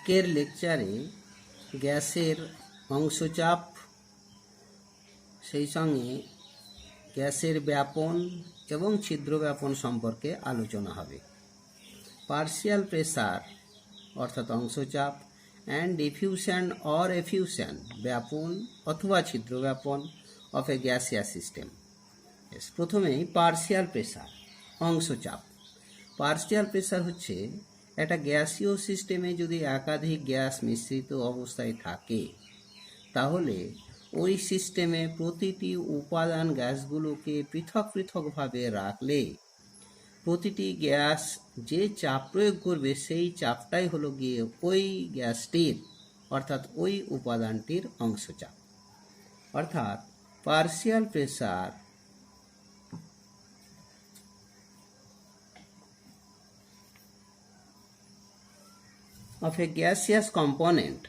আজকের লেকচারে গ্যাসের অংশচাপ সেই সঙ্গে গ্যাসের ব্যাপন এবং ছিদ্র ব্যাপন সম্পর্কে আলোচনা হবে। পার্শিয়াল প্রেসার অর্থাৎ অংশচাপ অ্যান্ড ডিফিউশন অর এফিউশন ব্যাপন অথবা ছিদ্র ব্যাপন অফ এ গ্যাসিয়াস সিস্টেম। প্রথমেই পার্শিয়াল প্রেসার অংশচাপ। পার্শিয়াল প্রেসার হচ্ছে একটা গ্যাসীয় সিস্টেমে যদি একাধিক গ্যাস মিশ্রিত অবস্থায় থাকে তাহলে ওই সিস্টেমে প্রতিটি উপাদান গ্যাসগুলোকে পৃথক পৃথকভাবে রাখলে প্রতিটি গ্যাস যে চাপ প্রয়োগ করবে সেই চাপটাই হলো গিয়ে ওই গ্যাসটির অর্থাৎ ওই উপাদানটির অংশচাপ। অর্থাৎ partial pressure of a gaseous component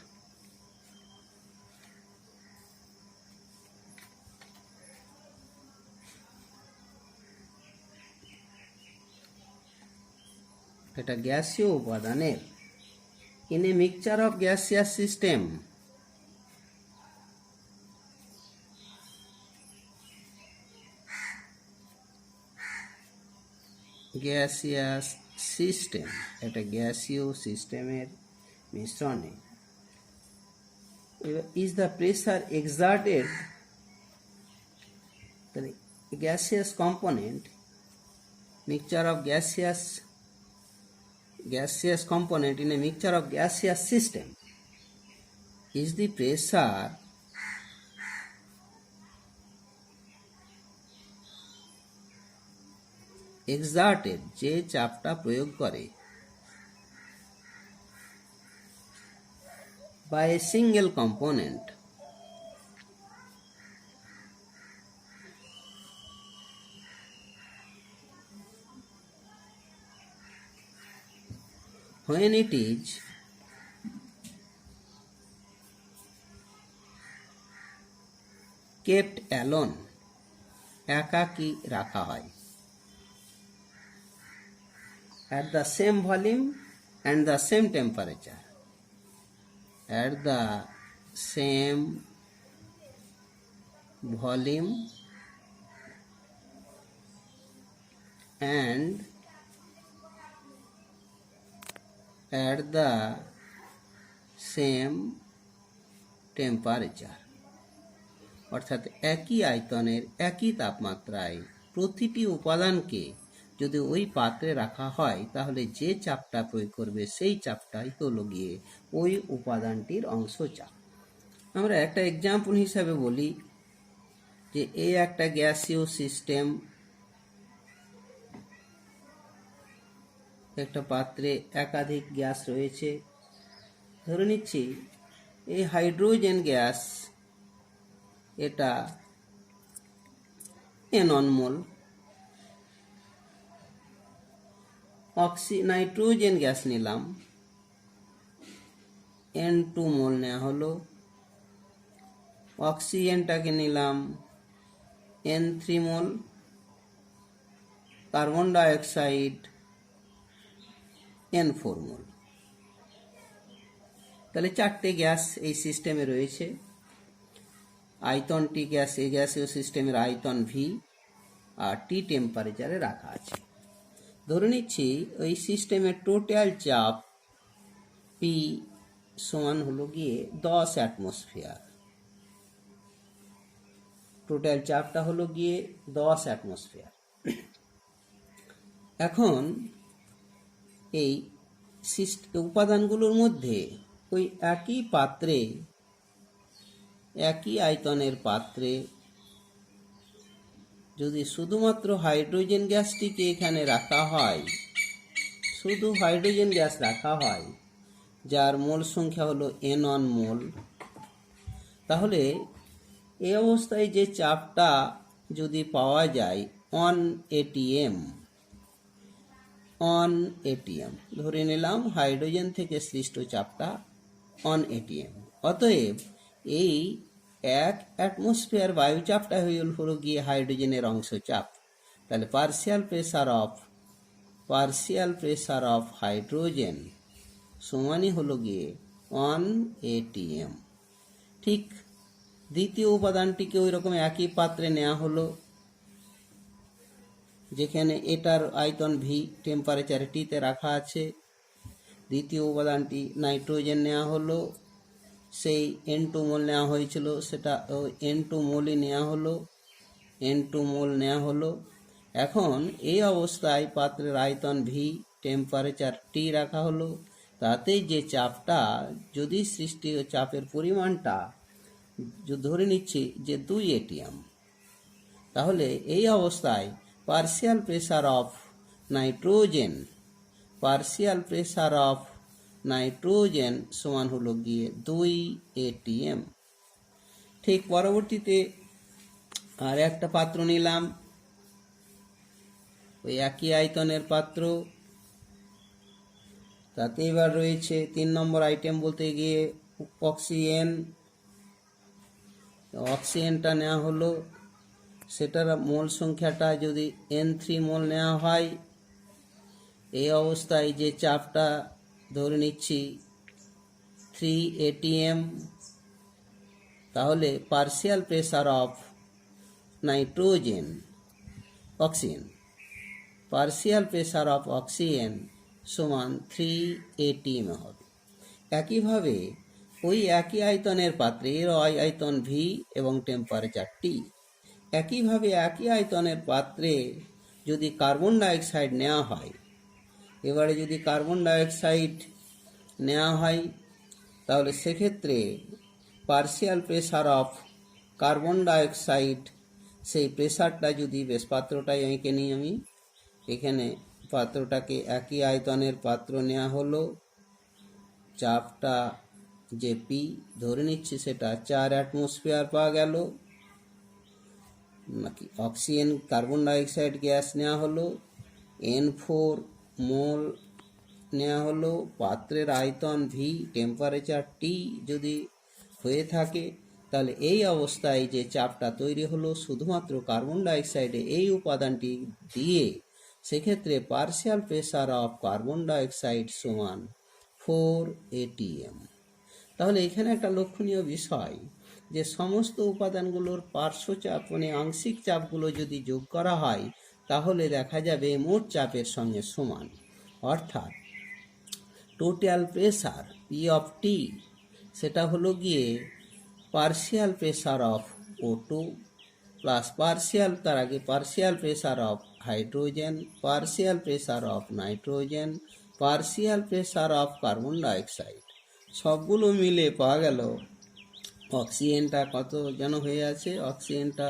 এটা গ্যাসীয় উপাদানের in a mixture of gaseous system একটা গ্যাসীয় সিস্টেমের মিশ্রণে is the pressure exerted the gaseous component mixture of gaseous component in a mixture of gaseous system is the pressure exerted যে চাপটা প্রয়োগ করে by a single component when it is kept alone একাকী রাখা হয় at the same volume and the same temperature at the same volume and at the same temperature অর্থাৎ একই আয়তনের একই তাপমাত্রায় প্রতিটি উপাদানকে যদি ওই পাত্রে রাখা হয় তাহলে যে চাপটা প্রয়োগ করবে সেই চাপটাই হলো গিয়ে ওই উপাদানটির অংশচাপ। আমরা একটা এক্সাম্পল হিসাবে বলি যে এই একটা গ্যাসীয় সিস্টেম, একটা পাত্রে একাধিক গ্যাস রয়েছে। ধরে নিচ্ছি এই হাইড্রোজেন গ্যাস এটা N1 মোল, নাইট্রোজেন গ্যাস নিলাম N2 মোল নেওয়া হলো, অক্সিজেনটাকে নিলাম N3 মোল, কার্বন ডাইঅক্সাইড N4 মোল। তাহলে চারটে গ্যাস এই সিস্টেমে রয়েছে। আয়তনটি এই গ্যাসীয় সিস্টেমের আয়তন V আর T টেম্পারেচারে রাখা আছে। ধরে নিচ্ছি ওই সিস্টেমের টোটাল চাপ P সমান হলো গিয়ে 10 অ্যাটমসফিয়ার। টোটাল চাপটা হলো গিয়ে 10 অ্যাটমসফিয়ার। এখন এই উপাদানগুলোর মধ্যে ওই একই পাত্রে, একই আয়তনের পাত্রে যদি শুধুমাত্র হাইড্রোজেন গ্যাসটিকে এখানে রাখা হয়, শুধু হাইড্রোজেন গ্যাস রাখা হয় যার মোল সংখ্যা হলো N1 মোল, তাহলে এই অবস্থায় যে চাপটা যদি পাওয়া যায় 1 atm, ধরে নিলাম হাইড্রোজেন থেকে সৃষ্ট চাপটা 1 atm। অতএব এই 1 অ্যাটমসফিয়ার বায়ুচাপটা হলো গিয়ে হাইড্রোজেনের অংশচাপ। তাহলে পার্শিয়াল প্রেসার অফ হাইড্রোজেন সমানই হলো গিয়ে 1 atm। ঠিক দ্বিতীয় উপাদানটিকে ওই রকম একই পাত্রে নেওয়া হলো, যেখানে এটার আয়তন ভি, টেম্পারেচার টিতে রাখা আছে। দ্বিতীয় উপাদানটি নাইট্রোজেন নেওয়া হলো, সেই N2 মোল নেওয়া হয়েছিল, সেটা N2 মোলই নেওয়া হলো, N2 মোল নেওয়া হলো। এখন এই অবস্থায় পাত্রের আয়তন ভি, টেম্পারেচার টি রাখা হলো। তাতে যে চাপটা, যদি সৃষ্টি চাপের পরিমাণটা ধরে নিচ্ছি যে 2 atm, তাহলে এই অবস্থায় পার্শিয়াল প্রেসার অফ নাইট্রোজেন সমান হলো গিয়ে 2 atm। ঠিক পরবর্তীতে আর একটা পাত্র নিলাম, ওই একই আয়তনের পাত্র। তাতে এবার রয়েছে 3 নম্বর আইটেম বলতে গিয়ে অক্সিজেনটা নেওয়া হলো। সেটার মোল সংখ্যাটা যদি N3 মোল নেওয়া হয়, এই অবস্থায় যে চাপটা ধরে নিচ্ছি 3 atm, তাহলে পার্শিয়াল প্রেসার অফ অক্সিজেন সমান 3 atm হবে। একইভাবে ওই একই আয়তনের পাত্রে, এর আয়তন ভি এবং টেম্পারেচার টি, একইভাবে একই আয়তনের পাত্রে যদি কার্বন ডাইঅক্সাইড নেওয়া হয়, এবারে যদি কার্বন ডাইঅক্সাইড নেওয়া হয়, তাহলে সেক্ষেত্রে partial pressure of carbon dioxide, সেই প্রেসারটা যদি, বেশ পাত্রটাই এঁকে নিই আমি, এখানে পাত্রটাকে একই আয়তনের পাত্র নেওয়া হলো, চাপটা যে পি ধরে নিচ্ছি সেটা 4 অ্যাটমসফিয়ার পাওয়া গেল। নাকি অক্সিজেন, কার্বন ডাইঅক্সাইড গ্যাস নেওয়া হলো, N4 মোল নেওয়া হলো, পাত্রের আয়তন ভি, টেম্পারেচার টি যদি হয়ে থাকে, তাহলে এই অবস্থায় যে চাপটা তৈরি হলো শুধুমাত্র কার্বন ডাইঅক্সাইডে এই উপাদানটি দিয়ে, সেক্ষেত্রে partial pressure of carbon dioxide সমান 4 atm। তাহলে এখানে একটা লক্ষণীয় বিষয়, যে সমস্ত উপাদানগুলোর পার্শ্বচাপ মানে আংশিক চাপগুলো যদি যোগ করা হয়, তাহলে দেখা যাবে মোট চাপের সঙ্গে সমান। অর্থাৎ টোটাল প্রেসার পি অফ টি, সেটা হলো গিয়ে partial pressure of O2 plus তার আগে partial pressure of hydrogen, partial pressure of nitrogen, partial pressure of carbon dioxide, সবগুলো মিলে পাওয়া গেল অক্সিজেনটা কত যেন হয়ে আছে। অক্সিজেনটা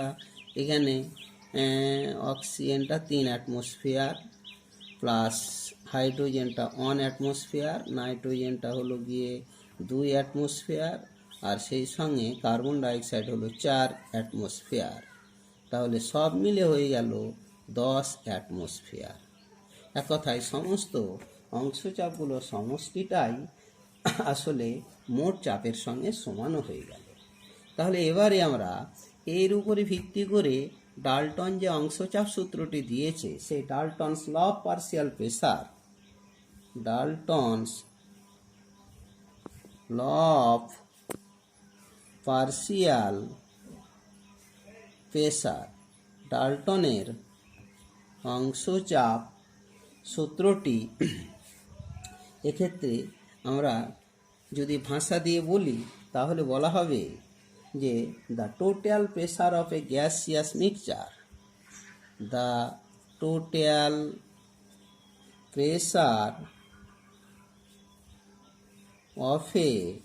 এখানে 3 অ্যাটমসফিয়ার, প্লাস হাইড্রোজেনটা 1 অ্যাটমসফিয়ার, নাইট্রোজেনটা হলো গিয়ে 2 অ্যাটমসফিয়ার, আর সেই সঙ্গে কার্বন ডাইঅক্সাইড হলো 4 অ্যাটমসফিয়ার। তাহলে সব মিলে হয়ে গেল 10 অ্যাটমসফিয়ার। এক কথায় সমস্ত অংশচাপগুলো সমষ্টিটাই আসলে মোট চাপের সঙ্গে সমানও হয়ে গেল। তাহলে এবারে আমরা এর উপরে ভিত্তি করে ডাল্টন যে অংশচাপ সূত্রটি দিয়েছে, সেই ডাল্টনস ল অফ পার্শিয়াল প্রেসার, ডাল্টনের অংশচাপ সূত্রটি, এক্ষেত্রে আমরা যদি ভাষা দিয়ে বলি, তাহলে বলা হবে যে the total pressure of A gaseous mixture, the total pressure of a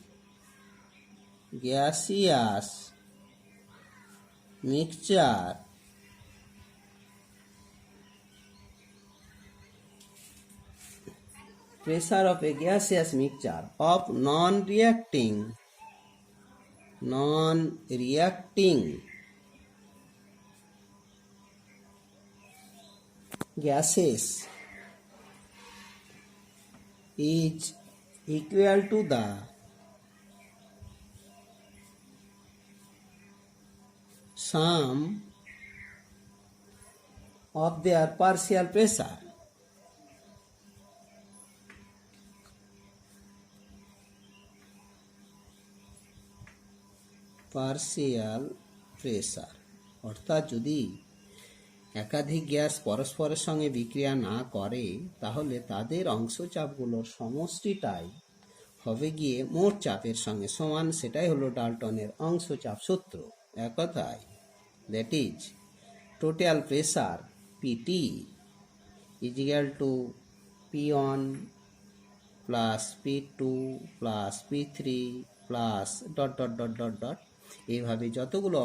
gaseous mixture of non-reacting gases is equal to the sum of their partial pressure। Partial pressure, অর্থাৎ যদি একাধিক গ্যাস পরস্পরের সঙ্গে বিক্রিয়া না করে তাহলে তাদের অংশচাপগুলোর সমষ্টিটাই হবে গিয়ে মোট চাপের সঙ্গে সমান। সেটাই হলো ডাল্টনের অংশচাপ সূত্র। এক কথায় that is total pressure PT is equal to P1 plus P2 plus P3 plus dot dot dot dot dot, এইভাবে যতগুলো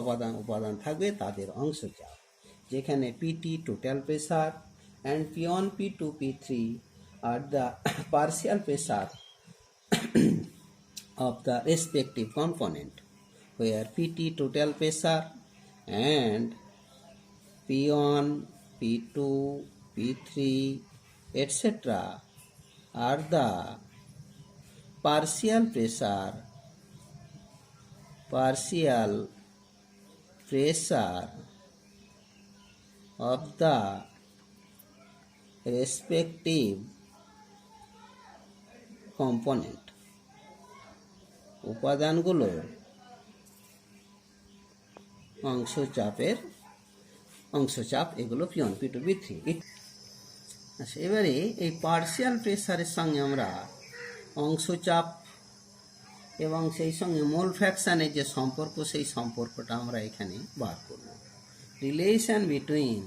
উপাদান থাকবে তাদের অংশচাপ, যেখানে PT total pressure and P1 P2 P3 are the partial pressure of the respective component, where PT total pressure and P1, P2, P3, etc. are the partial pressure of the respective component. উপাদানগুলোর অংশচাপ এগুলো P1 P2 P3। আচ্ছা, এবারে এই partial প্রেসারের সঙ্গে আমরা অংশচাপ এবং সেই সঙ্গে মোল ফ্র্যাকশানের যে সম্পর্ক, সেই সম্পর্কটা আমরা এখানে বার করব। Relation between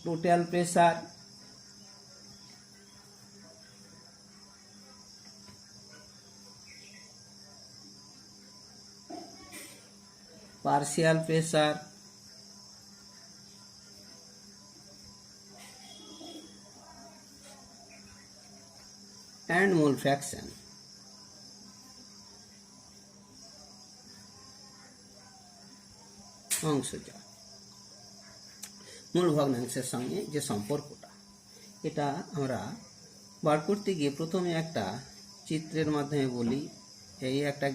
total pressure partial pressure and mole fraction। অংশচাপ মূল ভগ্নাংশের সঙ্গে যে সম্পর্কটা, এটা আমরা বার করতে গিয়ে প্রথমে একটা চিত্রের মাধ্যমে বলি। এই একটা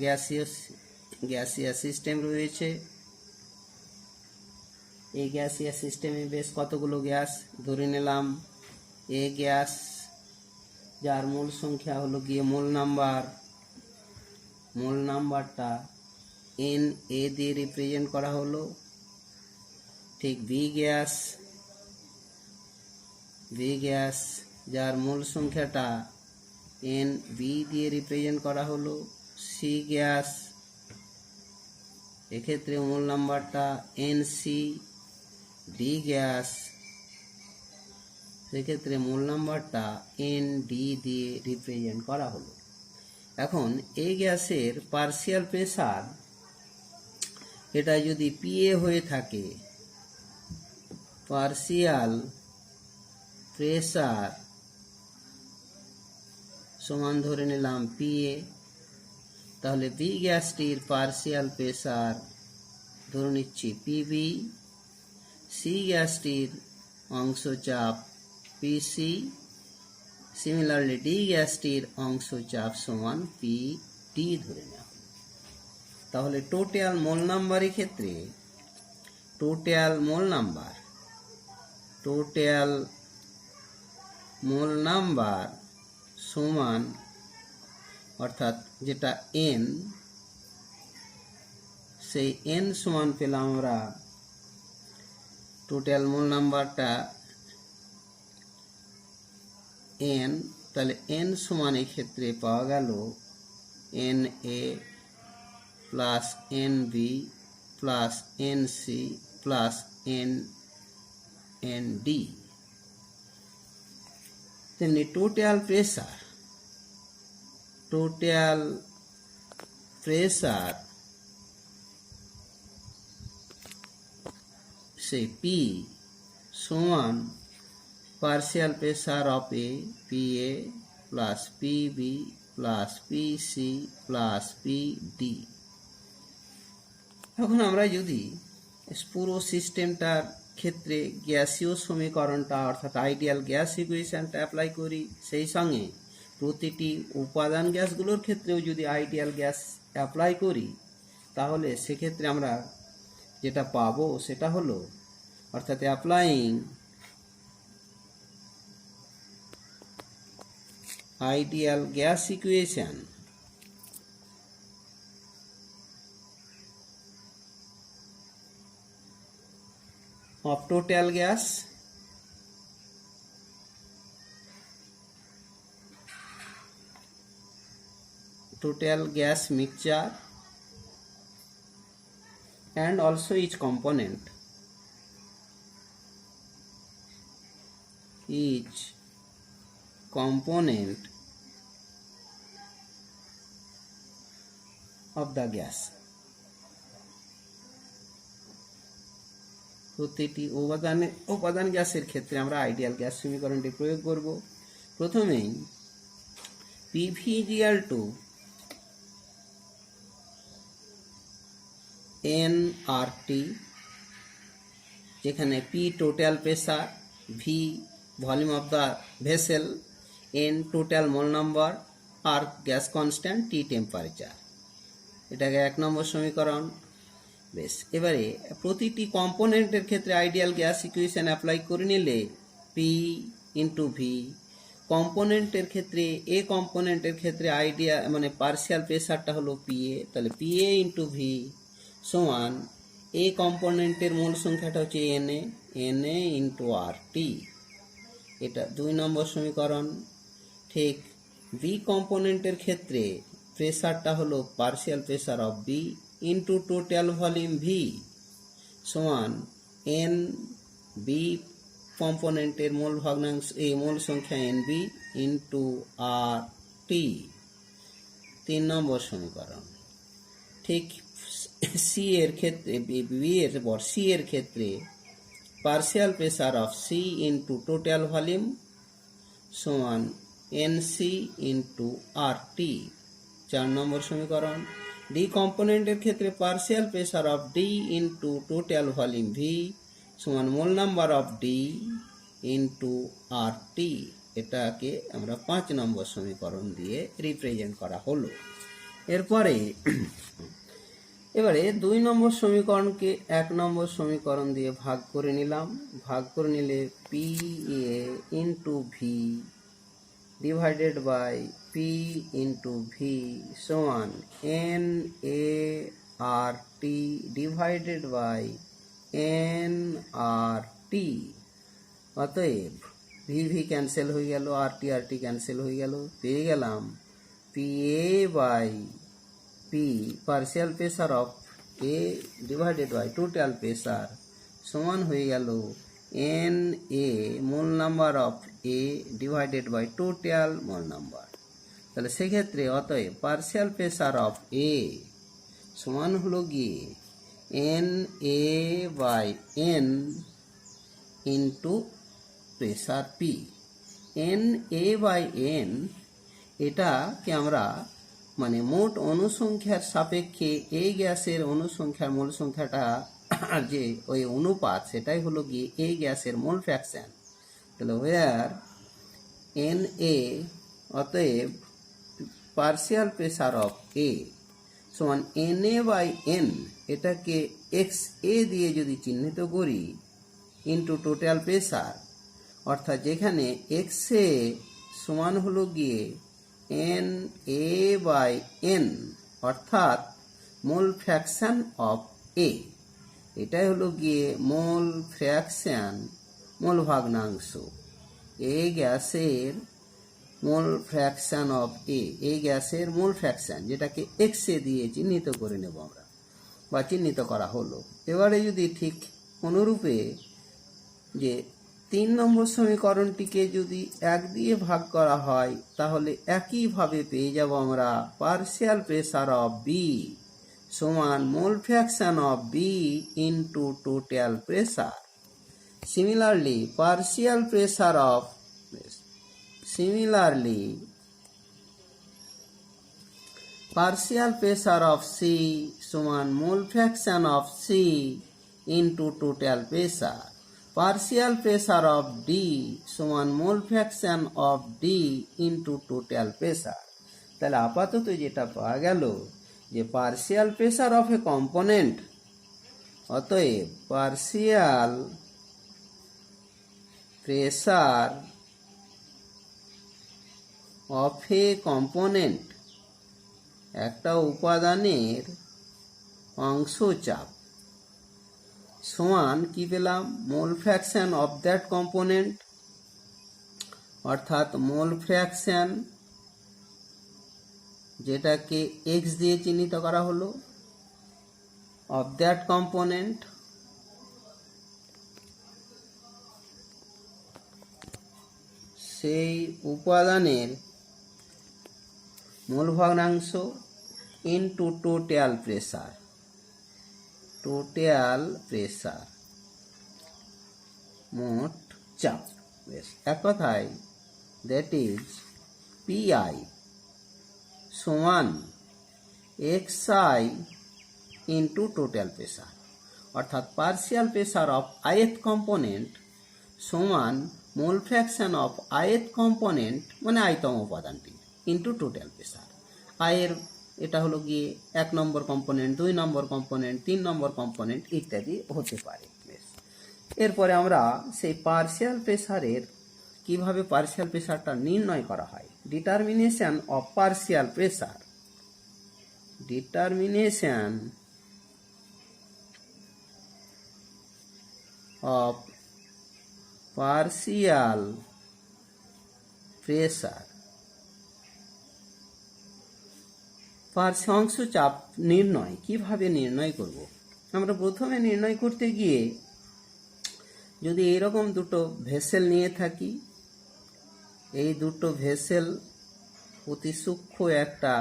গ্যাসিয়াস সিস্টেম রয়েছে। এই গ্যাসিয়াস সিস্টেমে বেশ কতগুলো গ্যাস ধরে নিলাম। এ গ্যাস, যার মূল সংখ্যা হলো গিয়ে মূল নাম্বারটা NA দিয়ে রিপ্রেজেন্ট করা হলো। ঠিক বি গ্যাস, যার মূল সংখ্যাটা NB দিয়ে রিপ্রেজেন্ট করা হলো। সি গ্যাস, এক্ষেত্রে মূল নাম্বারটা NC। ডি গ্যাস, সেক্ষেত্রে মূল নাম্বারটা ND দিয়ে রিপ্রেজেন্ট করা হলো। এখন এই গ্যাসের পার্শিয়াল প্রেসার, এটা যদি PA হয়ে থাকে, পার্শিয়াল প্রেসার সমান ধরে নিলাম PA, তাহলে বি গ্যাসটির পার্শিয়াল প্রেসার ধরে নিচ্ছি PB, সি গ্যাসটির অংশচাপ PC, সিমিলারলি ডি গ্যাসটির অংশচাপ সমান PD ধরে নেওয়া। তাহলে টোটাল মোল নাম্বারের ক্ষেত্রে টোটাল মোল নাম্বার সমান, অর্থাৎ যেটা N, সেই N সমান পেলাম আমরা টোটাল মোল নাম্বারটা N, তাহলে N সমান এই ক্ষেত্রে পাওয়া গেল NA plus NB plus NC plus ND। তেমনি টোটাল প্রেসার সেই P সমান partial pressure of A, PA plus PB plus PC plus PD। এখন আমরা যদি পুরো সিস্টেমটার ক্ষেত্রে গ্যাসীয় সমীকরণটা, অর্থাৎ আইডিয়াল গ্যাস ইকুয়েশনটা অ্যাপ্লাই করি, সেই সঙ্গে প্রতিটি উপাদান গ্যাসগুলোর ক্ষেত্রেও যদি আইডিয়াল গ্যাস অ্যাপ্লাই করি, তাহলে সেক্ষেত্রে আমরা যেটা পাবো সেটা হলো, অর্থাৎ applying ideal gas equation of total gas mixture and also each component of the gas, প্রতিটি উপাদান গ্যাসের ক্ষেত্রে আমরা আইডিয়াল গ্যাস সমীকরণটি প্রয়োগ করব। প্রথমেই PV = nRT, যেখানে P total pressure, V volume of the vessel, N total mole number, R gas constant, T temperature. এটাকে 1 নম্বর সমীকরণ। বেশ, এবারে প্রতিটি কম্পোনেন্টের ক্ষেত্রে আইডিয়াল গ্যাস ইকুয়েশন অ্যাপ্লাই করে নিলে P × V, কম্পোনেন্টের ক্ষেত্রে এ কম্পোনেন্টের ক্ষেত্রে পার্শিয়াল প্রেসারটা হলো PA, তাহলে PA × V সমান এ কম্পোনেন্টের মূল সংখ্যাটা হচ্ছে NA × RT, এটা 2 নম্বর সমীকরণ। ঠিক B কম্পোনেন্টের ক্ষেত্রে প্রেসারটা হলো partial pressure of B × total volume V সমান NB কম্পোনেন্টের মূল সংখ্যা NB × RT, 3 নম্বর সমীকরণ। ঠিক C এর ক্ষেত্রে partial pressure of C × total volume সমান NC × RT, 4 নম্বর সমীকরণ। D কম্পোনেন্টের ক্ষেত্রে partial pressure of D × total volume V সমান মোল নাম্বার অফ D × RT, এটাকে আমরা 5 নম্বর সমীকরণ দিয়ে রিপ্রেজেন্ট করা হলো। এবারে 2 নম্বর সমীকরণকে 1 নম্বর সমীকরণ দিয়ে ভাগ করে নিলাম। ভাগ করে নিলে PA × V divided by P × V সমান NART divided by NRT। অতএব VV ক্যান্সেল হয়ে গেল, RT ক্যান্সেল হয়ে গেল, পেয়ে গেলাম PA/P partial pressure of A divided by total pressure সমান হয়ে গেল NA mole number of A divided by total mole number. তাহলে সেক্ষেত্রে অতএব পার্শিয়াল প্রেসার অফ A সমান হলো গিয়ে NA/N into pressure P। NA/N এটাকে আমরা মোট অনুসংখ্যার সাপেক্ষে এই গ্যাসের অনুসংখ্যার মোল সংখ্যাটা যে ওই অনুপাত, সেটাই হলো গিয়ে এই গ্যাসের মোল ফ্র্যাকশন। তাহলে ওয়ার NA, অতএব পার্শিয়াল প্রেসার অফ A সমান NA/N, এটাকে XA দিয়ে যদি চিহ্নিত করি ইন্টু টোটাল প্রেসার, অর্থাৎ যেখানে XA সমান হলো গিয়ে NA/N অর্থাৎ মোল ফ্র্যাকশন অফ A, এটাই হলো গিয়ে মোল ফ্র্যাকশন, মোল ভগ্নাংশ এই গ্যাসের মোল ফ্র্যাকশন অফ A, এই গ্যাসের মোল ফ্র্যাকশন, যেটাকে XA দিয়ে চিহ্নিত করে নেব আমরা বা চিহ্নিত করা হলো। এবারে যদি ঠিক অনুরূপে যে 3 নম্বর সমীকরণটিকে যদি 1 দিয়ে ভাগ করা হয়, তাহলে একইভাবে পেয়ে যাব আমরা পার্শিয়াল প্রেসার অফ B সমান mole fraction of B into total pressure. Similarly partial pressure of C সমান mole fraction of C into total pressure. Partial pressure of D সমান mole fraction of D into total pressure. তাহলে আপাতত যেটা পাওয়া গেল যে partial pressure of A component, অতএব partial pressure of A component, একটা উপাদানের অংশচাপ, সমান কি পেলাম, mole fraction of that component, অর্থাৎ মোল ফ্র্যাকশন যেটাকে এক্স দিয়ে চিহ্নিত করা হলো, অফ দ্যাট কম্পোনেন্ট সেই উপাদানের মোল ভগ্নাংশ ইনটু টোটাল প্রেসার, মোট চাপ। বেশ, এক কথায় দ্যাট ইজ পিআই সমান এক্সআই ইন্টু টোটাল প্রেসার, অর্থাৎ partial pressure of ith component সমান mole fraction of ith component মানে আইতম উপাদানটি ইন্টু টোটাল প্রেসার। আয়ের এটা হলো গিয়ে 1 নম্বর কম্পোনেন্ট, 2 নম্বর কম্পোনেন্ট, 3 নম্বর কম্পোনেন্ট ইত্যাদি হতে পারে। এরপরে আমরা সেই পার্শিয়াল প্রেসারের কিভাবে পার্শিয়াল প্রেসারটা নির্ণয় করা হয়, determination of partial pressure, determination of partial pressure, অংশ চাপ নির্ণয় কিভাবে নির্ণয় করব। আমরা প্রথমে নির্ণয় করতে গিয়ে যদি এরকম দুটো ভেসেল নিয়ে থাকি, এই দুটো ভেসেল অতি সূক্ষ্ম একটা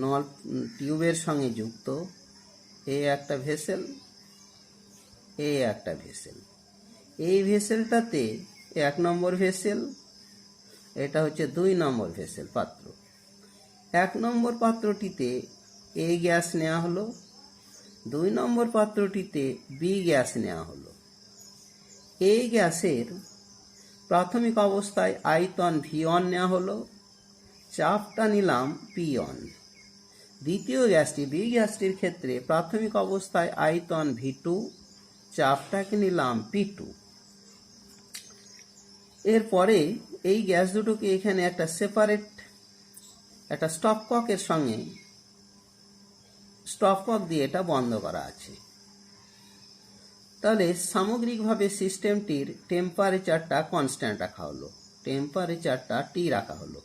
নল টিউবের সঙ্গে যুক্ত, এই একটা ভেসেল, এই একটা ভেসেল, এই ভেসেলটাতে 1 নম্বর ভেসেল, এটা হচ্ছে 2 নম্বর ভেসেল পাত্র। 1 নম্বর পাত্রটিতে এ গ্যাস নেওয়া হলো, 2 নম্বর পাত্রটিতে বি গ্যাস নেওয়া হলো। এই গ্যাসের প্রাথমিক অবস্থায় আয়তন V1 নেওয়া হলো, চাপটা নিলাম P1। দ্বিতীয় গ্যাসটি বি গ্যাসটির ক্ষেত্রে প্রাথমিক অবস্থায় আয়তন V2, চাপটাকে নিলাম P2। এরপরে এই গ্যাস দুটোকে এখানে একটা সেপারেট একটা স্টপককের সঙ্গে স্টপকক দিয়ে এটা বন্ধ করা আছে। তাহলে সামগ্রিকভাবে সিস্টেমটির টেম্পারেচারটা কনস্ট্যান্ট রাখা হলো, টেম্পারেচারটা টি রাখা হলো,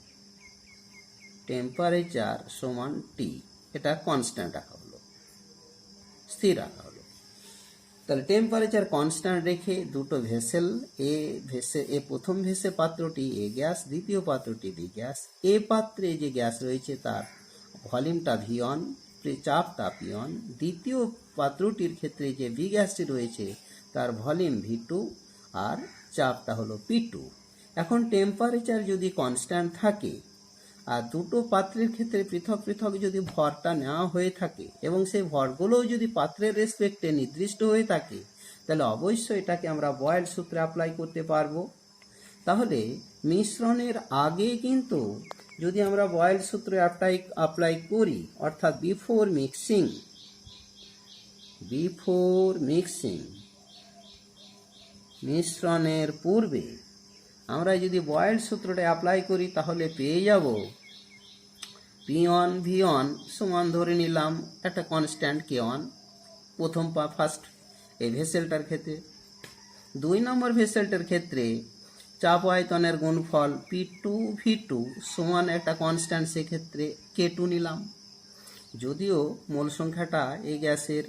টেম্পারেচার সমান টি, এটা কনস্ট্যান্ট রাখা হলো, স্থির রাখা হলো। তাহলে টেম্পারেচার কনস্ট্যান্ট রেখে দুটো ভেসেল, এ প্রথম ভেসে পাত্রটি এ গ্যাস, দ্বিতীয় পাত্রটি বি গ্যাস। এ পাত্রে যে গ্যাস রয়েছে তার ভলিউমটা V1, চাপটা P1। দ্বিতীয় পাত্রটির ক্ষেত্রে যে বি গ্যাসটি রয়েছে তার ভলিউম V2 আর চাপটা হলো P2। এখন টেম্পারেচার যদি কনস্ট্যান্ট থাকে আর দুটো পাত্রের ক্ষেত্রে পৃথক পৃথক যদি ভরটা নেওয়া হয়ে থাকে এবং সেই ভরগুলোও যদি পাত্রের রেসপেক্টে নির্দিষ্ট হয়ে থাকে, তাহলে অবশ্যই এটাকে আমরা বয়েল সূত্রে অ্যাপ্লাই করতে পারবো। তাহলে মিশ্রণের আগে কিন্তু যদি আমরা বয়েল সূত্রে অ্যাপ্লাই করি, অর্থাৎ বিফোর মিক্সিং, মিশ্রণের পূর্বে আমরা যদি বয়েল সূত্রটা অ্যাপ্লাই করি তাহলে পেয়ে যাব P1 V1 সমান ধরে নিলাম একটা কনস্ট্যান্ট K1 ফার্স্ট এই ভেসেলটার ক্ষেত্রে। 2 নম্বর ভেসেলটার ক্ষেত্রে চাপ আয়তনের গুণফল P2 V2 সমান একটা কনস্ট্যান্ট, সেক্ষেত্রে K2 নিলাম। যদিও মোল সংখ্যাটা এই গ্যাসের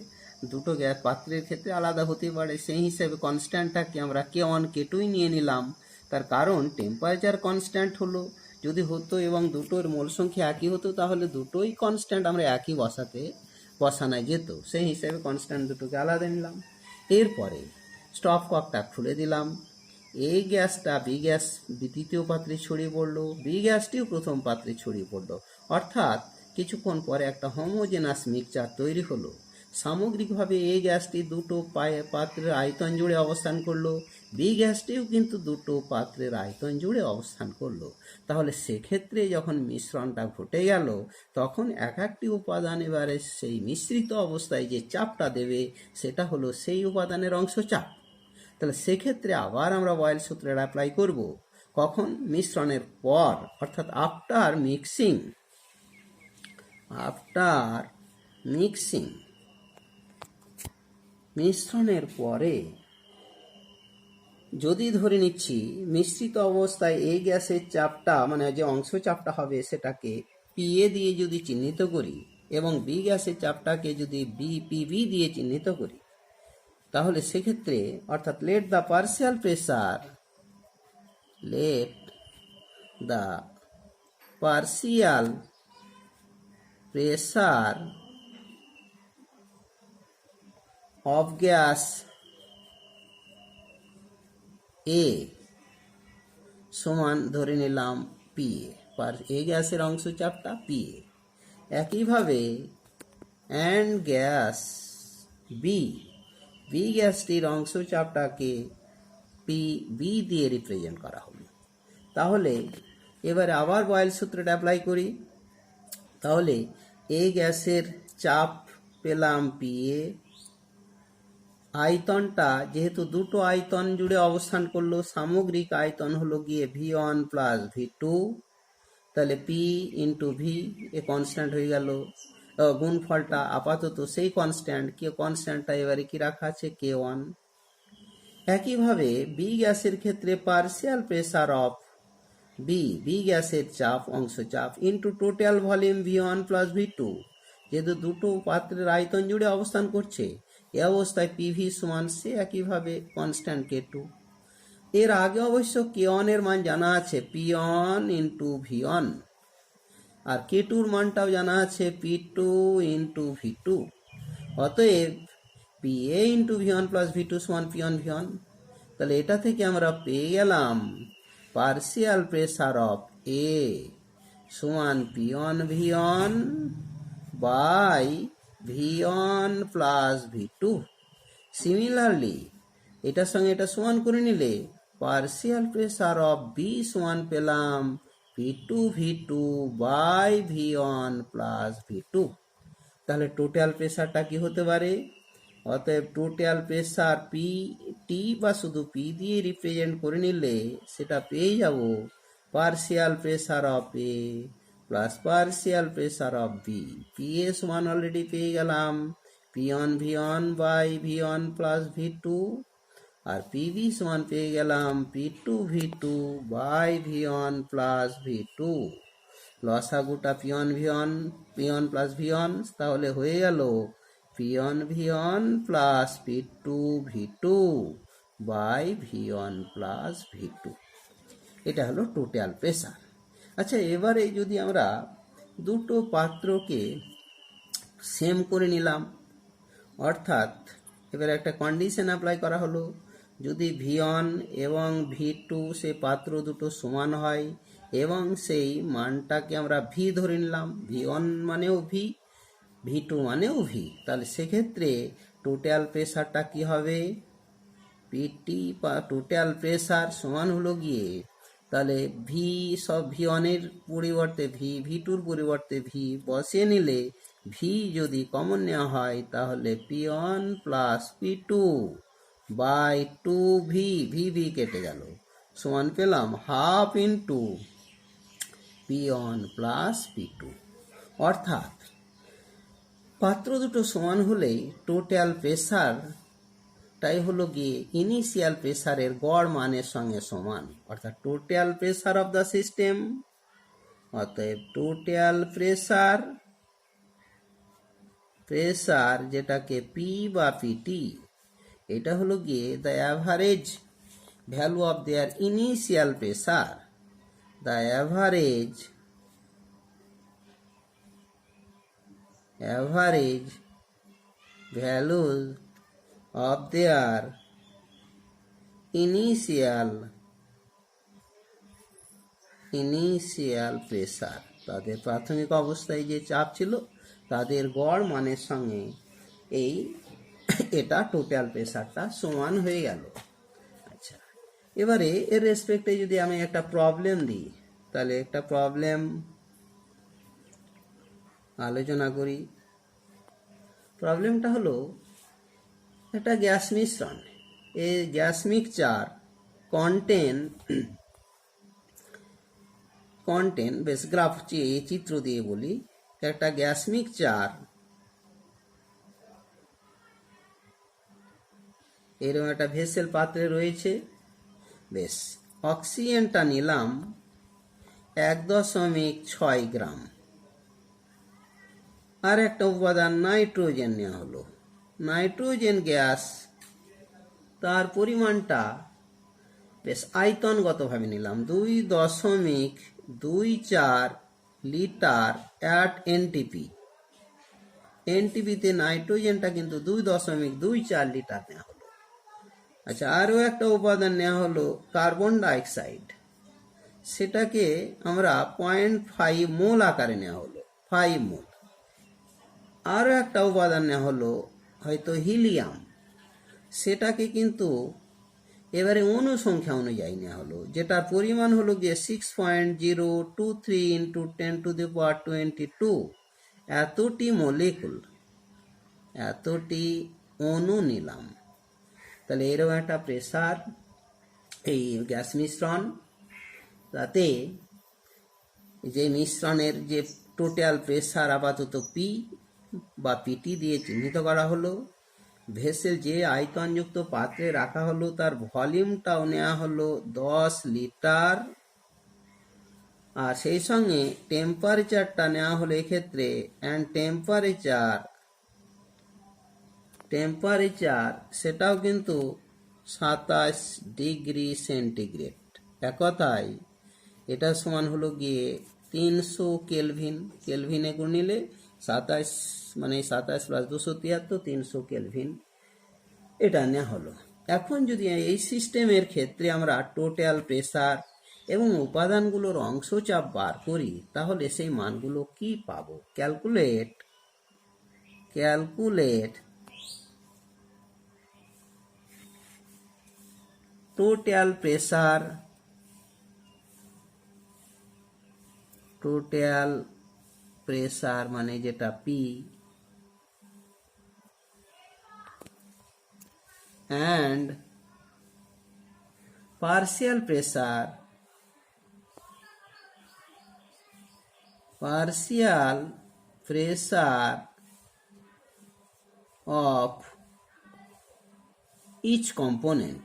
দুটো গ্যাস পাত্রের ক্ষেত্রে আলাদা হতে পারে, সেই হিসেবে কনস্ট্যান্টটাকে আমরা K1 K2 নিয়ে নিলাম। তার কারণ টেম্পারেচার কনস্ট্যান্ট হলো, যদি হতো এবং দুটোর মোল সংখ্যা একই হতো তাহলে দুটোই কনস্ট্যান্ট আমরা একই বসানো যেত, সেই হিসেবে কনস্ট্যান্ট দুটোকে আলাদা নিলাম। এরপরে স্টপ ককটা খুলে দিলাম, এই গ্যাসটা বি গ্যাস দ্বিতীয় পাত্রে ছড়িয়ে পড়লো, বি গ্যাসটিও প্রথম পাত্রে ছড়িয়ে পড়লো, অর্থাৎ কিছুক্ষণ পরে একটা হোমোজেনাস মিক্সচার তৈরি হলো। সামগ্রিকভাবে এই গ্যাসটি দুটো পাত্রের আয়তন জুড়ে অবস্থান করলো, বি গ্যাসটিও কিন্তু দুটো পাত্রের আয়তন জুড়ে অবস্থান করলো। তাহলে সেক্ষেত্রে যখন মিশ্রণটা ঘটে গেল তখন এক একটি উপাদান এবারে সেই মিশ্রিত অবস্থায় যে চাপটা দেবে সেটা হলো সেই উপাদানের অংশ চাপ। তাহলে সেক্ষেত্রে আবার আমরা বয়েল সূত্রের অ্যাপ্লাই করব। কখন? মিশ্রণের পর, অর্থাৎ আফটার মিক্সিং, মিশ্রণের পরে যদি ধরে নিচ্ছি মিশ্রিত অবস্থায় এই গ্যাসের চাপটা, মানে যে অংশ চাপটা হবে সেটাকে পিএ দিয়ে যদি চিহ্নিত করি এবং বি গ্যাসের চাপটাকে যদি পিভি দিয়ে চিহ্নিত করি, তাহলে সেক্ষেত্রে অর্থাৎ let the partial pressure of gas A সমান ধরে নিলাম পিএ, এই গ্যাসের অংশ চাপটা পিএ। একইভাবে অ্যান্ড গ্যাস বি গ্যাসটির অংশ চাপটাকে বি দিয়ে রিপ্রেজেন্ট করা হলো। তাহলে এবারে আবার বয়েল সূত্রটা অ্যাপ্লাই করি। তাহলে এই গ্যাসের চাপ পেলাম পিএ, আয়তনটা যেহেতু দুটো আয়তন জুড়ে অবস্থান করলো, সামগ্রিক আয়তন হলো গিয়ে V1 প্লাস V2, তাহলে P into V a constant হয়ে গেল, গুণফলটা আপাতত সেই কনস্ট্যান্টটা এবারে কি রাখা আছে? K1। একইভাবে বি গ্যাসের ক্ষেত্রে পার্শিয়াল প্রেসার অফ বি গ্যাসের চাপ, অংশ চাপ, into total volume V1 plus V2, যেহেতু দুটো পাত্রের আয়তন জুড়ে অবস্থান করছে, এ অবস্থায় পিভি সমান সে একইভাবে কনস্ট্যান্ট K2। এর আগে অবশ্য K1 এর মান জানা আছে P1 ইন্টু V1, আর K2 এর মানটাও জানা আছে P2 ইন্টু V2। অতএব PA into V1 plus V2 সমান P1 V1। তাহলে এটা থেকে আমরা পেয়ে গেলাম পার্শিয়াল প্রেসার অফ A সমান P1 V1 by V1 plus V2। Similarly এটার সঙ্গে এটা সমান করে নিলে পার্শিয়াল প্রেসার অফ বি সমান পেলাম P2 V2 by V1 plus V2। তাহলে টোটাল প্রেসারটা কি হতে পারে? অতএব টোটাল প্রেসার পি টি বা শুধু পি দিয়ে রিপ্রেজেন্ট করে নিলে সেটা পেয়ে যাব partial pressure of A plus partial pressure of B. P A সমান অলরেডি পেয়ে গেলাম P1 V1 by V1 plus V2, R PV সমান পেয়ে গেলাম P2 V2 by V1 plus V2। লসাগুটা P1 plus V1, তাহলে হয়ে গেল P1 V1 plus P2 V2 by V1 plus V2। এটা হলো টোটাল প্রেসার। আচ্ছা, এবারে যদি আমরা দুটো পাত্রকে সেম করে নিলাম, অর্থাৎ এবার একটা কন্ডিশন অ্যাপ্লাই করা হলো, যদি V1 এবং V2 সেই পাত্র দুটো সমান হয় এবং সেই মানটাকে আমরা V ধরে নিলাম, V1 মানেও V, V2 মানেও V, তাহলে সেক্ষেত্রে টোটাল প্রেসারটা কি হবে? পিটি বা টোটাল প্রেসার সমান হলো গিয়ে, তাহলে ভি সব V1 এর পরিবর্তে V2 এর পরিবর্তে V বসিয়ে নিলে ভি যদি কমন নেওয়া হয় তাহলে P1 plus P2 by 2V, V কেটে গেল, সমান পেলাম half into P1 plus P2। অর্থাৎ পাত্র দুটো সমান হলেই টোটাল প্রেসারটাই হলো গিয়ে ইনিশিয়াল প্রেসারের গড় মানের সঙ্গে সমান, অর্থাৎ total pressure of the system, অতএব টোটাল প্রেসার যেটাকে পি বা পিটি, এটা হলো গিয়ে the average value of their initial pressure, the average values of their initial pressure, তাদের প্রাথমিক অবস্থায় যে চাপ ছিল তাদের গড় মানের সঙ্গে এটা টোটাল প্রেসারটা সমান হয়ে গেল। আচ্ছা, এবারে এর রেসপেক্টে যদি আমি একটা প্রবলেম দিই, তাহলে একটা প্রবলেম আলোচনা করি। প্রবলেমটা হলো একটা গ্যাস মিশ্রণ, এই গ্যাস মিক্সচার contain কন্টেন, বেশ গ্রাফ চিত্র দিয়ে বলি, একটা গ্যাস মিক্সচার এরকম একটা ভেসেল পাত্রে রয়েছে। বেশ, অক্সিজেনটা নিলাম 1.6 গ্রাম, আর একটা উপাদান নাইট্রোজেন নেওয়া হলো। নাইট্রোজেন গ্যাস, তার পরিমাণটা বেশ আয়তনগতভাবে নিলাম 2.24 লিটার অ্যাট এনটিপি। এনটিপিতে নাইট্রোজেনটা কিন্তু 2.24 লিটার নেওয়া হলো। আচ্ছা, আরও একটা উপাদান নেওয়া হলো কার্বন ডাইঅক্সাইড, সেটাকে আমরা 0.5 মোল আকারে নেওয়া হলো, 5 মোল। আরও একটা উপাদান নেওয়া হলো হয়তো হিলিয়াম, সেটাকে কিন্তু এবারে অনুসংখ্যা অনুযায়ী নেওয়া হলো, যেটার পরিমাণ হলো গিয়ে 6.023 × 10⁻22। এতটি মলিকুল, এতটি অণু নিলাম। তাহলে এরকম একটা প্রেসার, এই গ্যাস মিশ্রণ, তাতে যে মিশ্রণের যে টোটাল প্রেসার আপাতত পি বা পিটি দিয়ে চিহ্নিত করা হলো। ভেসেল যে আয়তনযুক্ত পাত্রে রাখা হলো তার ভলিউমটাও নেওয়া হলো 10 লিটার, আর সেই সঙ্গে টেম্পারেচারটা নেওয়া হলো এক্ষেত্রে, অ্যান্ড টেম্পারেচার সেটাও কিন্তু 27 ডিগ্রি সেন্টিগ্রেড। এক কথায় এটা সমান হলো গিয়ে 300 কেলভিন। কেলভিনে গুণিলে 27, মানে 27 + 273, 300 কেলভিন এটা নেওয়া হলো। এখন যদি এই সিস্টেমের ক্ষেত্রে আমরা টোটাল প্রেসার এবং উপাদানগুলোর অংশচাপ বার করি, তাহলে সেই মানগুলো কি পাবো? ক্যালকুলেট টোটাল প্রেসার মানে যেটা P, and partial pressure of each component.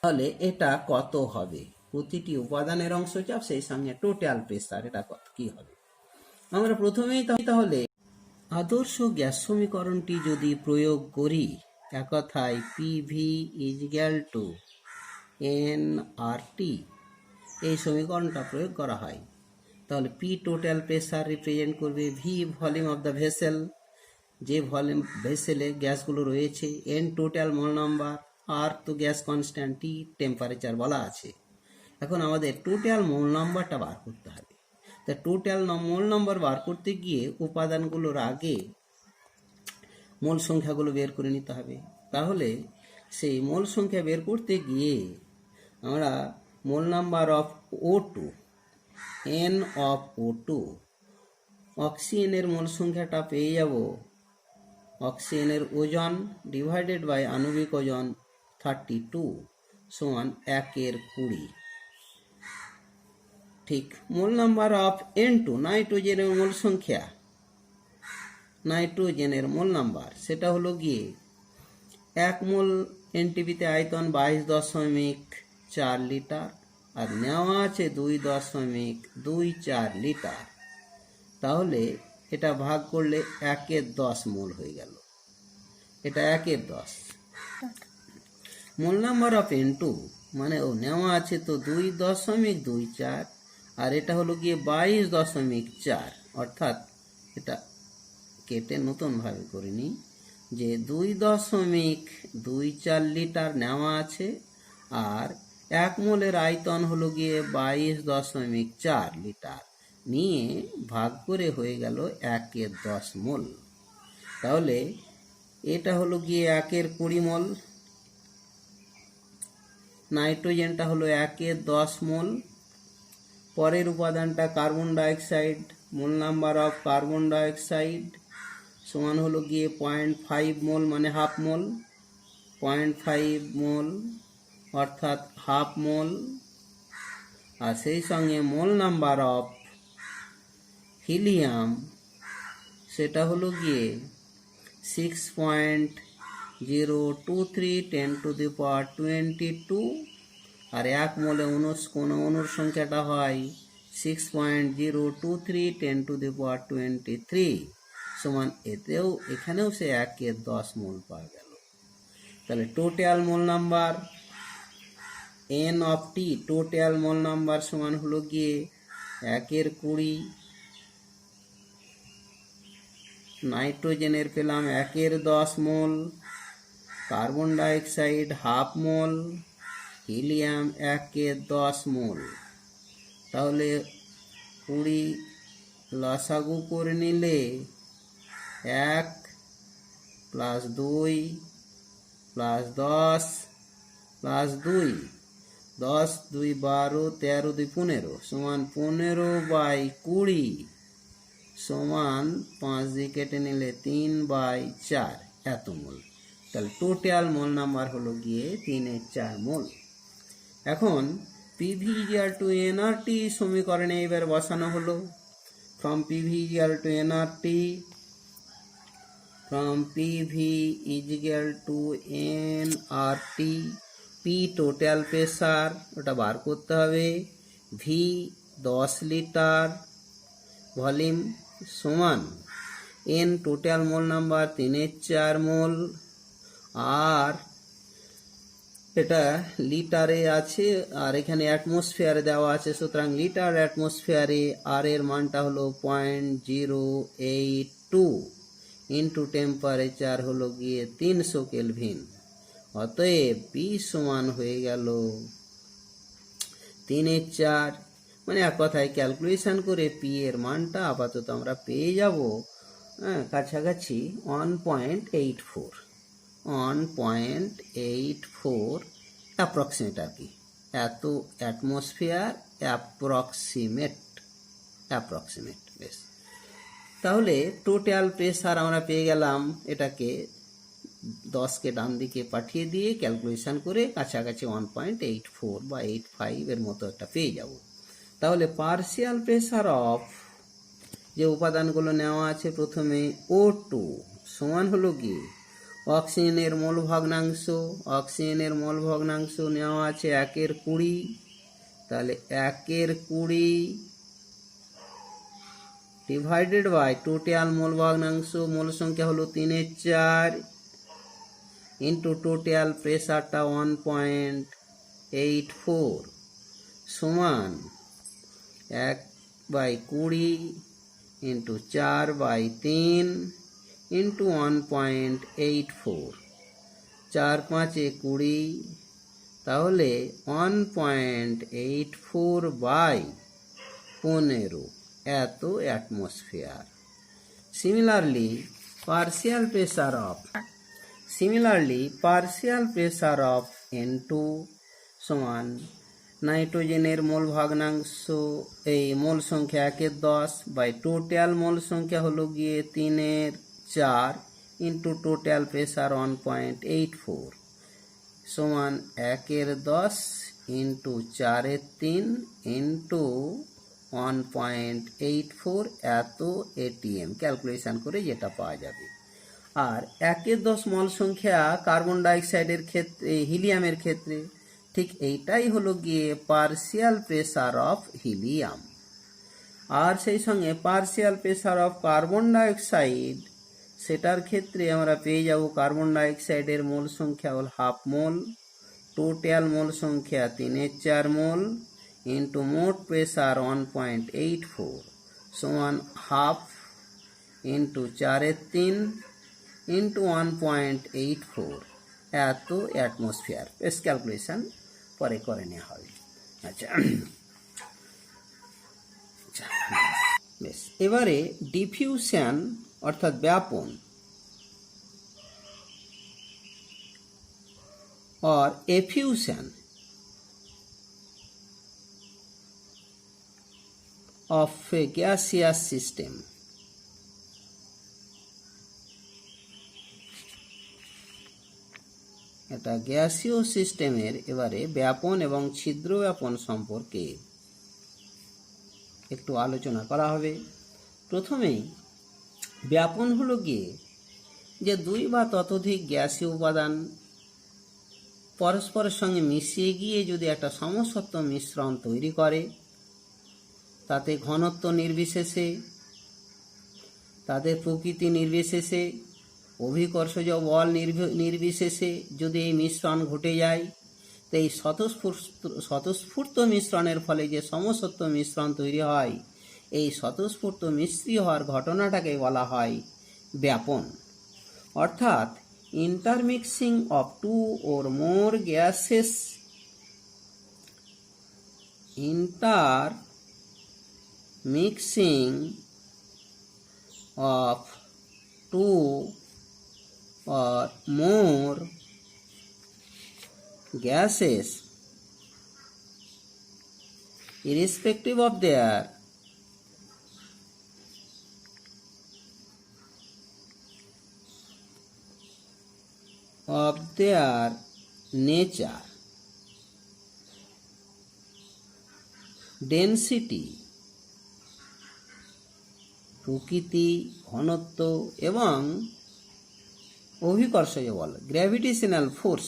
তাহলে এটা কত হবে? প্রতিটি উপাদানের অংশচাপ সেই সঙ্গে টোটাল প্রেসার, এটা কত কি হবে? আমরা প্রথমেই তাহলে আদর্শ গ্যাস সমীকরণটি যদি প্রয়োগ করি, এক কথায় পিভি = এনআরটি, এই সমীকরণটা প্রয়োগ করা হয়, তাহলে পি টোটাল প্রেসার রিপ্রেজেন্ট করবে V volume of the vessel, যে ভলিউম ভেসেলে গ্যাসগুলো রয়েছে, এন টোটাল মোল নাম্বার, আর তো গ্যাস কনস্ট্যান্ট, টি টেম্পারেচার বলা আছে। এখন আমাদের টোটাল মোল নাম্বারটা বার করতে হবে। তা টোটাল মোল নাম্বার বার করতে গিয়ে উপাদানগুলোর আগে মোল সংখ্যাগুলো বের করে নিতে হবে। তাহলে সেই মোল সংখ্যা বের করতে গিয়ে আমরা মোল number of O2, N of O2, অক্সিজেনের মোল সংখ্যাটা পেয়ে যাব, অক্সিজেনের ওজন ডিভাইডেড বাই আণবিক ওজন 32 সমান 1/20। ঠিক মোল নাম্বার অফ N2, নাইট্রোজেনের মোল সংখ্যা, নাইট্রোজেনের মোল নাম্বার সেটা হলো গিয়ে 1 মোল এনটিপিতে আয়তন 22.4 লিটার, আর নেওয়া আছে 2.24 লিটার। তাহলে এটা ভাগ করলে 1/10 মোল হয়ে গেল, এটা 1/10। মোল নাম্বার অফ N2 মানে ও নেওয়া আছে তো 2.24, আর এটা হলো গিয়ে 22.4, অর্থাৎ এটা কেটে নতুনভাবে করে নিই যে 2.24 লিটার নেওয়া আছে, আর 1 মোলের আয়তন হলো গিয়ে 22.4 লিটার, নিয়ে ভাগ করে হয়ে গেল 1/10 মোল। তাহলে এটা হলো গিয়ে 1/20 মোল, নাইট্রোজেনটা হলো 1/10 মোল। পরের উপাদানটা carbon dioxide, mole number of carbon dioxide সমান হলো গিয়ে 0.5 মোল, মানে হাফ মোল। 0.5 মোল অর্থাৎ হাফ মোল, আর সেই সঙ্গে মোল নাম্বার অফ হিলিয়াম সেটা হলো গিয়ে 6.023 10⁻22, আর 1 মোলে কোন অণুর সংখ্যাটা হয় 6.023 10⁻23 সমান এতেও এখানেও সে 1/10 মোল পাওয়া গেল। তাহলে total mole number n of T, total mole number সমান হলো গিয়ে 1/20, নাইট্রোজেনের পেলাম 1/10 mole, carbon dioxide half mole, helium 1/10 mole. তাহলে 20 লসাগু করে নিলে 1 + 2 + 10 + 2, 10 2 12 13 2 15 সমান 15/20 সমান 5 দিয়ে কেটে নিলে 3/4 এত মোল। তাহলে টোটাল মোল নাম্বার হলো গিয়ে 3/4 মোল। এখন PV = nRT সমীকরণে এবার বসানো হলো। from PV = nRT, from PV = nRT, P total pressure ওটা বার করতে হবে, V 10 লিটার ভলিউম সমান n টোটাল মোল নাম্বার 3/4 মোল, আর এটা লিটারে আছে আর এখানে অ্যাটমসফিয়ারে দেওয়া আছে, সুতরাং লিটার অ্যাটমসফিয়ারে আর এর মানটা হলো 0.082 ইন্টু টেম্পারেচার হলো গিয়ে 300 কেলভিন। অতএব পি সমান হয়ে গেল 3/4, মানে এক কথায় ক্যালকুলেশন করে পি এর মানটা আপাতত আমরা পেয়ে যাব কাছাকাছি 1.84 অ্যাপ্রক্সিমেট আর কি, এত অ্যাটমসফিয়ার অ্যাপ্রক্সিমেট বেশ। তাহলে টোটাল প্রেসার আমরা পেয়ে গেলাম, এটাকে 10কে ডান দিকে পাঠিয়ে দিয়ে ক্যালকুলেশন করে কাছাকাছি 1.84 বা 85 এর মতো একটা পেয়ে যাব। তাহলে পার্শিয়াল প্রেসার অফ যে উপাদানগুলো নেওয়া আছে, প্রথমে O2 সমান হলো কি অক্সিজেনের মোল ভগ্নাংশ নেওয়া আছে 1/20, তাহলে 1/20 ডিভাইডেড বাই টোটাল মোল ভগ্নাংশ, মোল সংখ্যা হলো 3/4 ইন্টু টোটাল প্রেসারটা 1.84 সমান 1/20 ইন্টু 4/3 ইন্টু 1.84, 4 5 20, তাহলে 1.84/15 এত atmosphere. Similarly partial pressure of N2 সমান নাইট্রোজেনের মোল ভগ্নাংশ এই মোল সংখ্যা 1/10 বাই টোটাল মোল সংখ্যা হলো গিয়ে 3/4 ইন্টু টোটাল প্রেসার 1.84 সমান 1/10 ইন্টু 4/3 ইন্টু 1.84 এত ATM ক্যালকুলেশন করে যেটা পাওয়া যাবে। আর 1/10 মোল সংখ্যা কার্বন ডাইঅক্সাইডের ক্ষেত্রে, হিলিয়ামের ক্ষেত্রে ঠিক এইটাই হলো গিয়ে পার্শিয়াল প্রেসার অফ হিলিয়াম। আর সেই সঙ্গে partial pressure of carbon dioxide, সেটার ক্ষেত্রে আমরা পেয়ে যাব কার্বন ডাইঅক্সাইডের মোল সংখ্যা হল হাফ মোল, টোটাল মোল সংখ্যা 3/4 মোল ইন্টু মোট প্রেসার 1.84 সমান হাফ ইন্টু 4/3 ইন্টু 1.84 এত অ্যাটমসফিয়ার। বেশ ক্যালকুলেশন পরে করে নেওয়া হবে। আচ্ছা বেশ, এবারে ডিফিউশন অর্থাৎ ব্যাপন or effusion of a gaseous system. এটা গ্যাসীয় সিস্টেমের এবারে ব্যাপন এবং ছিদ্র ব্যাপন সম্পর্কে একটু আলোচনা করা হবে। প্রথমেই ব্যাপন হলো গিয়ে যে দুই বা ততোধিক গ্যাসীয় উপাদান পরস্পরের সঙ্গে মিশিয়ে গিয়ে যদি একটা সমসত্ব মিশ্রণ তৈরি করে, তাতে ঘনত্ব নির্বিশেষে, তাদের প্রকৃতি নির্বিশেষে, অভিকর্ষজ বল নির্বিশেষে যদি এই মিশ্রণ ঘটে যায়, তো এই স্বতঃস্ফূর্ত মিশ্রণের ফলে যে সমসত্ব মিশ্রণ তৈরি হয়, এই স্বতঃস্ফূর্ত মিশ্রি হওয়ার ঘটনাটাকে বলা হয় ব্যাপন। অর্থাৎ intermixing of two or more gases, intermixing of two or more gases irrespective of their nature, density, প্রকৃতি, ঘনত্ব এবং অভিকর্ষজ বল, গ্র্যাভিটেশনাল ফোর্স,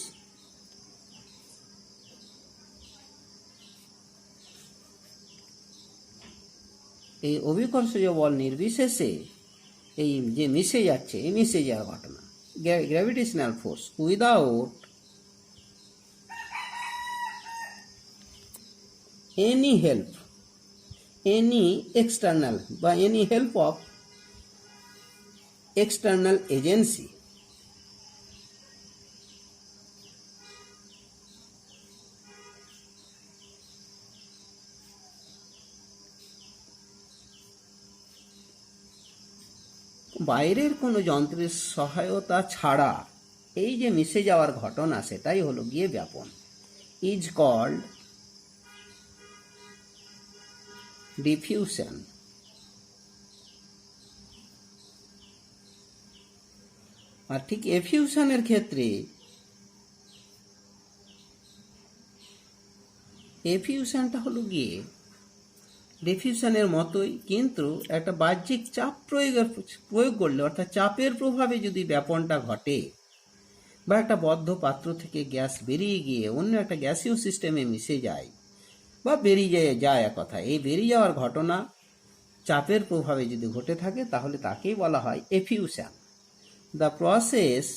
এই অভিকর্ষজ বল নির্বিশেষে এই যে মিশে যাচ্ছে, এই মিশে যাওয়ার ঘটনা, gravitational force without any help, any external by any help of external agency, বাইরের কোনো যন্ত্রের সহায়তা ছাড়া এই যে মিশে যাওয়ার ঘটনা, সেটাই হলো গিয়ে ব্যাপন। Is called diffusion. আর ঠিক এফিউশনের ক্ষেত্রে এফিউশনটা হলো গিয়ে ডিফিউশনের মতোই, কিন্তু একটা বাহ্যিক চাপ প্রয়োগ করলে, অর্থাৎ চাপের প্রভাবে যদি ব্যাপনটা ঘটে, বা একটা বদ্ধ পাত্র থেকে গ্যাস বেরিয়ে গিয়ে অন্য একটা গ্যাসীয় সিস্টেমে মিশে যায় বা বেরিয়ে যায়, এক কথা এই বেরিয়ে যাওয়ার ঘটনা চাপের প্রভাবে যদি ঘটে থাকে, তাহলে তাকেই বলা হয় effusion. The process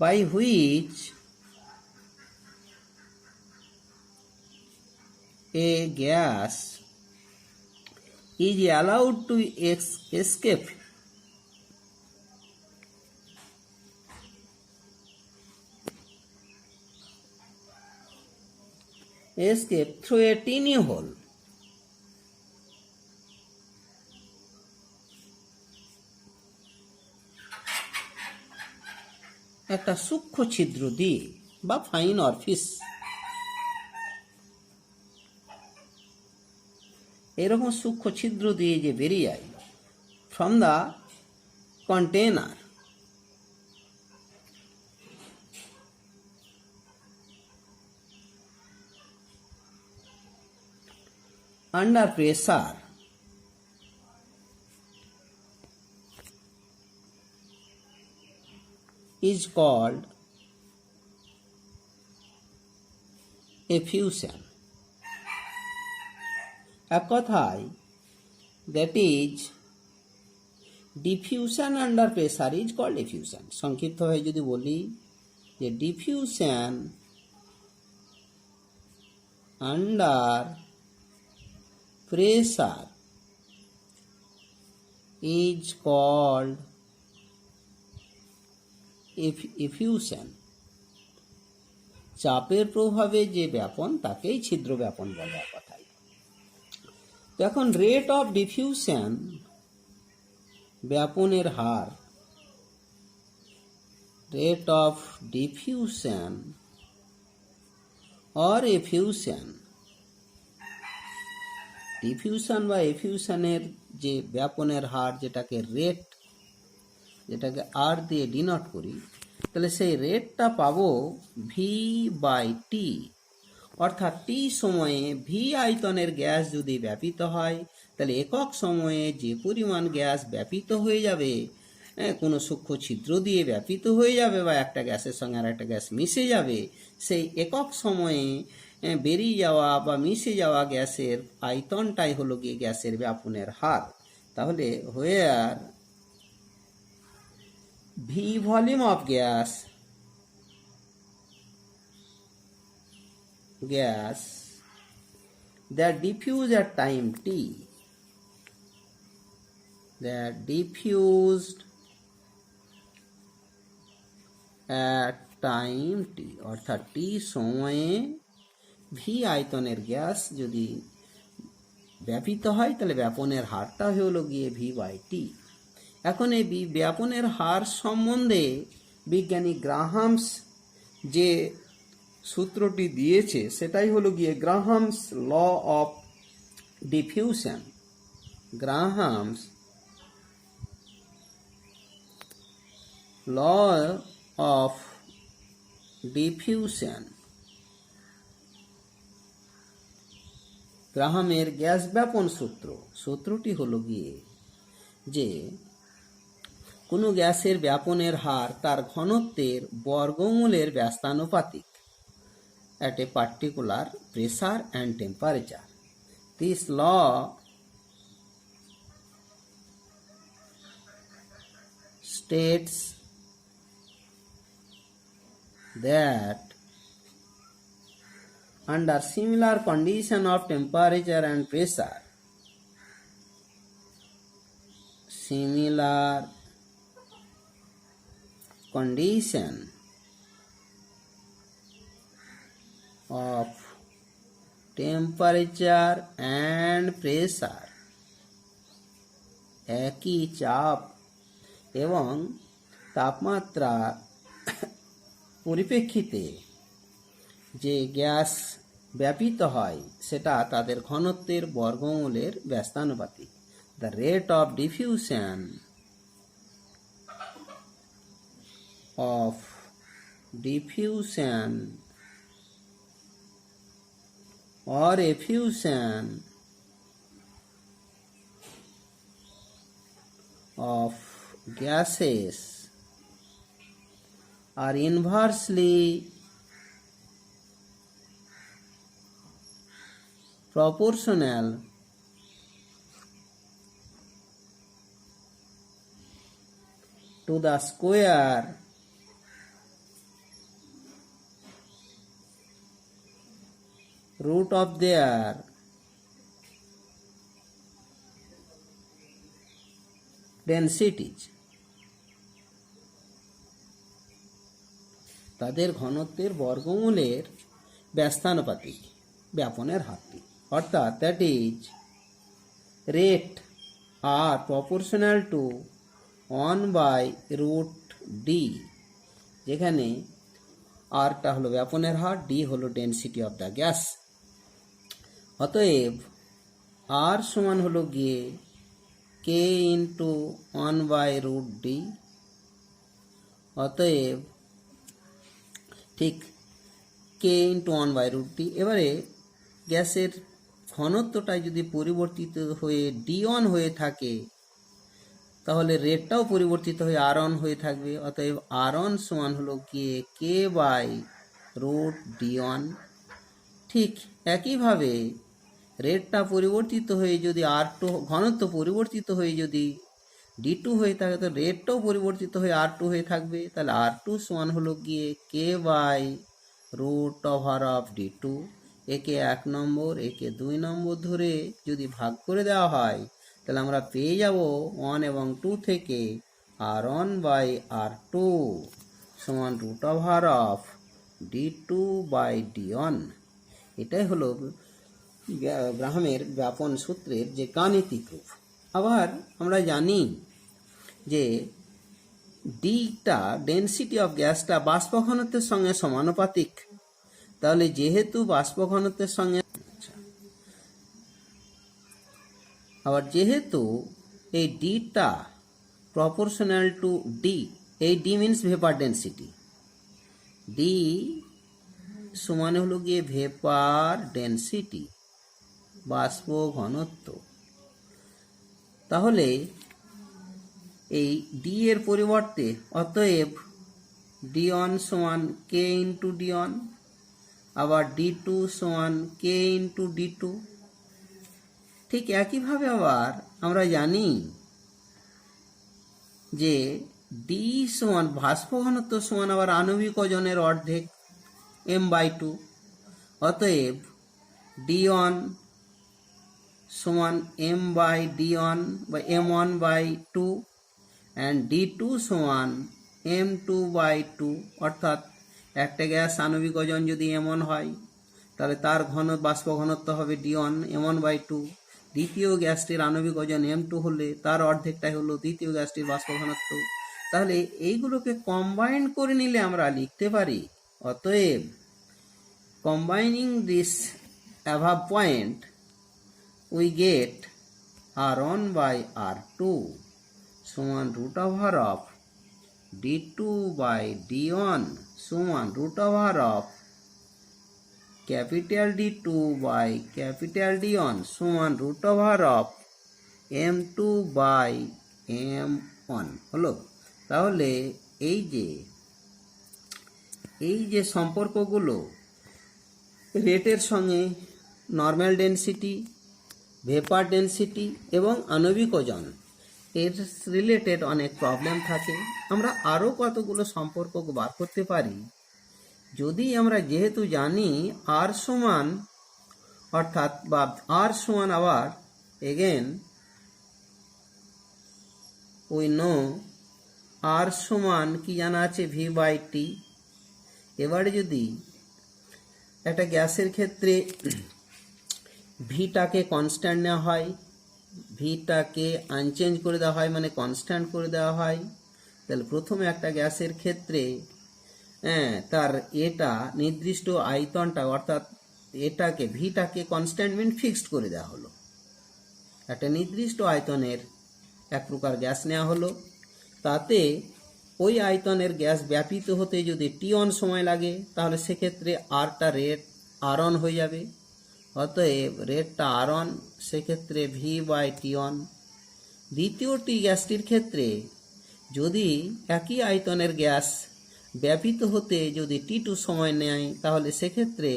by which a gas is allowed to escape through a tiny hole. একটা সূক্ষ্ম ছিদ্র দিয়ে বা ফাইন অরফিস, এরকম সূক্ষ্ম ছিদ্র দিয়ে যে বেরিয়ে যায় from the container, under pressure, is called effusion. এক কথায়, that is diffusion under pressure is called effusion. সংক্ষিপ্ত হয়ে যদি বলি যে diffusion under pressure is called effusion. চাপের প্রভাবে যে ব্যাপন, তাকেই ছিদ্র ব্যাপন বলে এক কথায়। তো এখন রেট অফ ডিফিউশন, ব্যাপনের হার, rate of diffusion or effusion, diffusion বা এফিউশনের যে ব্যাপনের হার, যেটাকে রেট যেটাকে আর দিয়ে ডিনোট করি, তাহলে সেই রেটটা পাবো V/T। অর্থাৎ টি সময়ে ভি আয়তনের গ্যাস যদি ব্যাপিত হয়, তাহলে একক সময়ে যে পরিমাণ গ্যাস ব্যাপিত হয়ে যাবে, কোনো সূক্ষ্ম ছিদ্র দিয়ে ব্যাপিত হয়ে যাবে বা একটা গ্যাসের সঙ্গে আর একটা গ্যাস মিশে যাবে, সেই একক সময়ে বেরিয়ে যাওয়া বা মিশে যাওয়া গ্যাসের আয়তনটাই হলো গিয়ে গ্যাসের ব্যাপনের হার। তাহলে where V volume of gas that diffuse at time t, that diffused at time t, অর্থাৎ টি সময়ে ভি আয়তনের গ্যাস যদি ব্যাপিত হয়, তাহলে ব্যাপনের হারটা হলো গিয়ে V/T। এখন এই ব্যাপনের হার সম্বন্ধে বিজ্ঞানী গ্রাহামস যে সূত্রটি দিয়েছে সেটাই হলো গিয়ে Graham's law of diffusion. Graham's law of diffusion, গ্রাহামের গ্যাস ব্যাপন সূত্র। সূত্রটি হলো গিয়ে যে কোনো গ্যাসের ব্যাপনের হার তার ঘনত্বের বর্গমূলের ব্যস্তানুপাতিক at a particular pressure and temperature. This law states that under similar condition of temperature and pressure, similar condition of temperature and pressure, একই চাপ এবং তাপমাত্রা পরিপ্রেক্ষিতে যে গ্যাস ব্যাপিত হয় সেটা তাদের ঘনত্বের বর্গমূলের ব্যস্তানুপাতিক। The rate of diffusion or effusion of gases are inversely proportional to the square root of their densities, তাদের ঘনত্বের বর্গমূলের ব্যস্তানুপাতিক ব্যাপনের হারটি। অর্থাৎ that is rate are proportional to 1/√d, যেখানে আরটা হলো ব্যাপনের হার, ডি হলো ডেনসিটি অফ দ্য গ্যাস। অতএব আর সমান হলো গিয়ে কে ইন্টু 1/√d। অতএব ঠিক কে ইন্টু 1/√d। এবারে গ্যাসের ঘনত্বটাই যদি পরিবর্তিত হয়ে d1 হয়ে থাকে, তাহলে রেটটাও পরিবর্তিত হয়ে r1 হয়ে থাকবে। অতএব r1 সমান হলো গিয়ে k/√d1। ঠিক একইভাবে রেটটা পরিবর্তিত হয়ে যদি r2, ঘনত্ব পরিবর্তিত হয়ে যদি d2 হয়ে থাকে, তো রেটটাও পরিবর্তিত হয়ে r2 হয়ে থাকবে। তাহলে r2 সমান হলো গিয়ে k/√d2। একে 1 নম্বর, একে 2 নম্বর ধরে যদি ভাগ করে দেওয়া হয়, তাহলে আমরা পেয়ে যাব 1 এবং 2 থেকে r1/r2 সমান √d2/d1। এটাই হলো গ্রাহামের ব্যাপন সূত্রের যে গাণিতিক রূপ। আবার আমরা জানি যে ডিটা, ডেনসিটি অফ গ্যাসটা বাষ্প ঘনত্বের সঙ্গে সমানুপাতিক। তাহলে যেহেতু বাষ্প ঘনত্বের সঙ্গে, আবার যেহেতু এই ডিটা proportional to D. এই D means vapor density. D সমান হলো গিয়ে ভেপার ডেন্সিটি, বাষ্প ঘনত্ব। তাহলে এই ডি এর পরিবর্তে অতএব D1 সমান K ইন্টু D1, আবার D2 সমান K ইন্টু D2। ঠিক একইভাবে আবার আমরা জানি যে ডি সমান বাষ্প ঘনত্ব সমান আবার আণবিক ওজনের অর্ধেক m/2। অতএব D1 সমান m/D1 বা m1/2 and D2 সমান m2/2। অর্থাৎ একটা গ্যাস আণবিক ওজন যদি m1 হয় তাহলে তার বাষ্প ঘনত্ব হবে D1 m1/2। দ্বিতীয় গ্যাসটির আণবিক ওজন m2 হলে তার অর্ধেকটাই হলো দ্বিতীয় গ্যাসটির বাষ্প ঘনত্ব। তাহলে এইগুলোকে কম্বাইন করে নিলে আমরা লিখতে পারি, অতএব combining this অ্যাভাব point we get R1 by R2 সমান root over of D2 by D1 সমান root over of capital D2 by capital D1 সমান root over of M2 by M1 হলো। তাহলে এই যে সম্পর্কগুলো রেটের সঙ্গে নর্মাল ডেনসিটি, ভেপার ডেনসিটি এবং আণবিক ওজন এর রিলেটেড অনেক প্রবলেম থাকে। আমরা আরও কতগুলো সম্পর্ক বার করতে পারি যদি আমরা যেহেতু জানি আর সমান, অর্থাৎ বা আর সমান আবার এগেন উই নো আর সমান কি জানা আছে V/T। এবারে যদি একটা গ্যাসের ক্ষেত্রে ভিটাকে কনস্ট্যান্ট নেওয়া হয়, ভিটাকে আনচেঞ্জ করে দেওয়া হয় মানে কনস্ট্যান্ট করে দেওয়া হয়, তাহলে প্রথমে একটা গ্যাসের ক্ষেত্রে তার এটা নির্দিষ্ট আয়তনটা অর্থাৎ এটাকে ভিটাকে কনস্ট্যান্ট মিন ফিক্সড করে দেওয়া হলো। একটা নির্দিষ্ট আয়তনের এক প্রকার গ্যাস নেওয়া হলো, তাতে ওই আয়তনের গ্যাস ব্যাপিত হতে যদি T1 সময় লাগে তাহলে সেক্ষেত্রে আরটা রেট R1 হয়ে যাবে। অতএব রেটটা R1, সেক্ষেত্রে V/T1। দ্বিতীয়টি গ্যাসটির ক্ষেত্রে যদি একই আয়তনের গ্যাস ব্যাপিত হতে যদি T2 সময় নেয় তাহলে সেক্ষেত্রে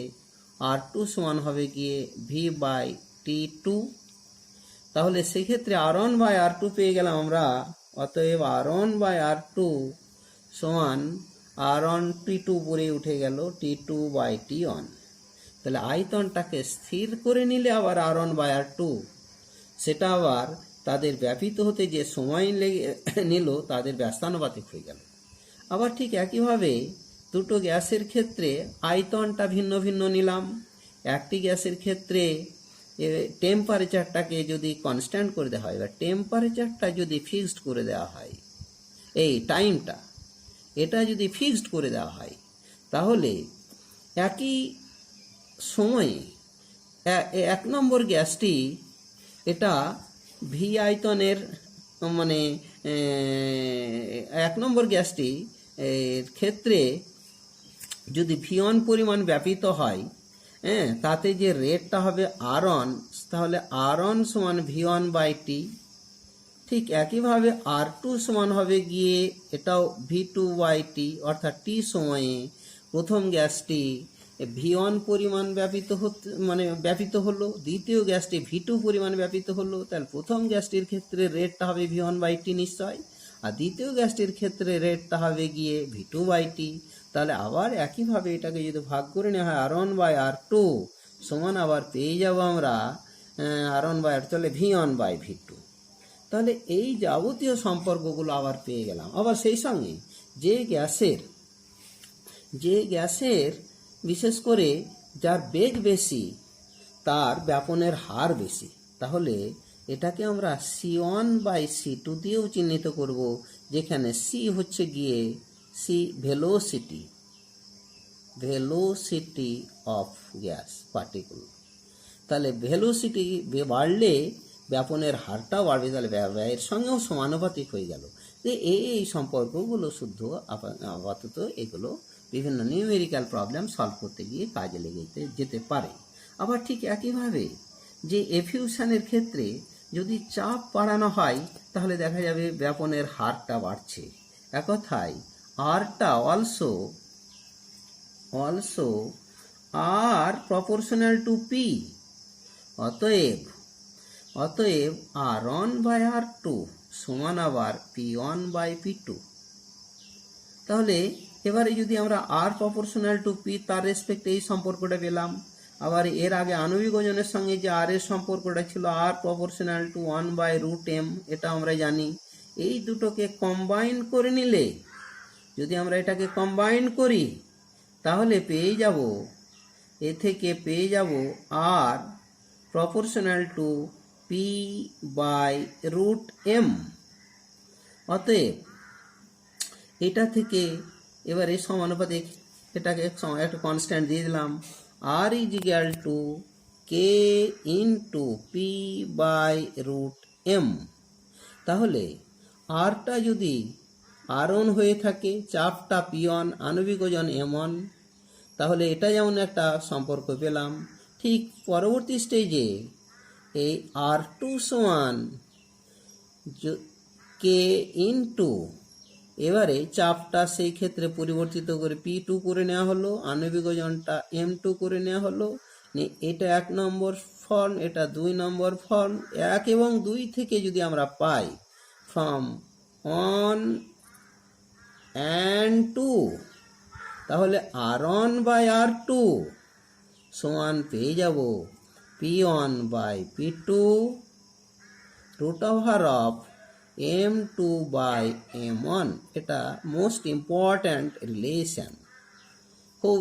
R2 সমান হবে গিয়ে V/T2। তাহলে সেক্ষেত্রে R1/R2 পেয়ে গেলাম আমরা। অতএব R1/R2 সমান R1 T2 পরে উঠে গেল T2/T1। তাহলে আয়তনটাকে স্থির করে নিলে আবার R1/R2 সেটা আবার তাদের ব্যাপিত হতে যে সময় নিল তাদের ব্যস্তানুপাতিক হয়ে গেল। আবার ঠিক একইভাবে দুটো গ্যাসের ক্ষেত্রে আয়তনটা ভিন্ন ভিন্ন নিলাম। একটি গ্যাসের ক্ষেত্রে টেম্পারেচারটাকে যদি কনস্ট্যান্ট করে দেওয়া হয় বা টেম্পারেচারটা যদি ফিক্সড করে দেওয়া হয়, এই টাইমটা এটা যদি ফিক্সড করে দেওয়া হয় তাহলে একই সময়ে এক নম্বর গ্যাসটি এটা ভি আয়তনের মানে এক নম্বর গ্যাসটি ক্ষেত্রে যদি V1 পরিমাণ ব্যাপিত হয় তাতে যে রেটটা হবে R1, তাহলে R1 সমান V1/T। ঠিক একইভাবে R2 সমান হবে গিয়ে এটাও V2/T, অর্থাৎ T সময়ে প্রথম গ্যাসটি V1 পরিমাণ ব্যাপিত হলো, দ্বিতীয় গ্যাসটি V2 পরিমাণ ব্যাপিত হলো। তাহলে প্রথম গ্যাসটির ক্ষেত্রে রেটটা হবে V1/T নিশ্চয়, আর দ্বিতীয় গ্যাসটির ক্ষেত্রে রেটটা হবে গিয়ে V2/T। তাহলে আবার একইভাবে এটাকে যদি ভাগ করে নেওয়া হয় R1/R2 সমান আবার পেয়ে যাব আমরা R1/R2 তাহলে V1/V2। তাহলে এই যাবতীয় সম্পর্কগুলো আবার পেয়ে গেলাম। আবার সেই সঙ্গে যে গ্যাসের বিশেষ করে যার বেগ বেশি তার ব্যাপনের হার বেশি, তাহলে এটাকে আমরা C1/C2 দিয়েও চিহ্নিত করব, যেখানে C হচ্ছে গিয়ে ভেলোসিটি অফ গ্যাস পার্টিকুল। তাহলে ভেলোসিটি বাড়লে ব্যাপনের হারটাও বাড়বে, তাহলে ব্যয়ের সঙ্গেও সমানুপাতিক হয়ে গেল। তো এই সম্পর্কগুলো শুদ্ধ আপাতত এগুলো বিভিন্ন নিউমেরিক্যাল প্রবলেম সলভ করতে গিয়ে কাজে লেগে যেতে পারে। আবার ঠিক একইভাবে যে এফিউশনের ক্ষেত্রে যদি চাপ বাড়ানো হয় তাহলে দেখা যাবে ব্যাপনের হারটা বাড়ছে। একথায় আরটা also R proportional to P. অতএব R1/R2 সমান আবার P1/P2। তাহলে এবারে যদি আমরা R প্রপোর্শনাল টু P তার রেসপেক্টে এই সম্পর্কটা পেলাম, আবার এর আগে আণবিক ওজনের সঙ্গে যে R এর সম্পর্কটা ছিল R প্রপোর্শনাল টু 1/√m, এটা আমরা জানি। এই দুটোকে কম্বাইন করে নিলে, যদি আমরা এটাকে কম্বাইন করি তাহলে পেয়ে যাব R প্রপোর্শনাল টু P/√m। অতএব এটা থেকে এবারে সমানুপাতিক এটাকে একটা কনস্ট্যান্ট দিয়ে দিলাম, R = K × P/√m। তাহলে আরটা যদি R1 হয়ে থাকে, চাপটা P1, আণবিক ওজন M1, তাহলে এটা যেমন একটা সম্পর্ক পেলাম। ঠিক পরবর্তী স্টেজে এই R2 সমান K × এবারে চাপটা সেই ক্ষেত্রে পরিবর্তিত করে P2 করে নেওয়া হলো, আণবিক ওজনটা M2 করে নেওয়া হলো। এটা 1 নম্বর ফর্ম, এটা 2 নম্বর ফর্ম। 1 এবং 2 থেকে যদি আমরা পাই ফ্রম 1 and 2, তাহলে R1/R2 সমান পেয়ে যাব P1/P2 √M2/M1। এটা মোস্ট ইম্পর্ট্যান্ট রিলেশন, খুব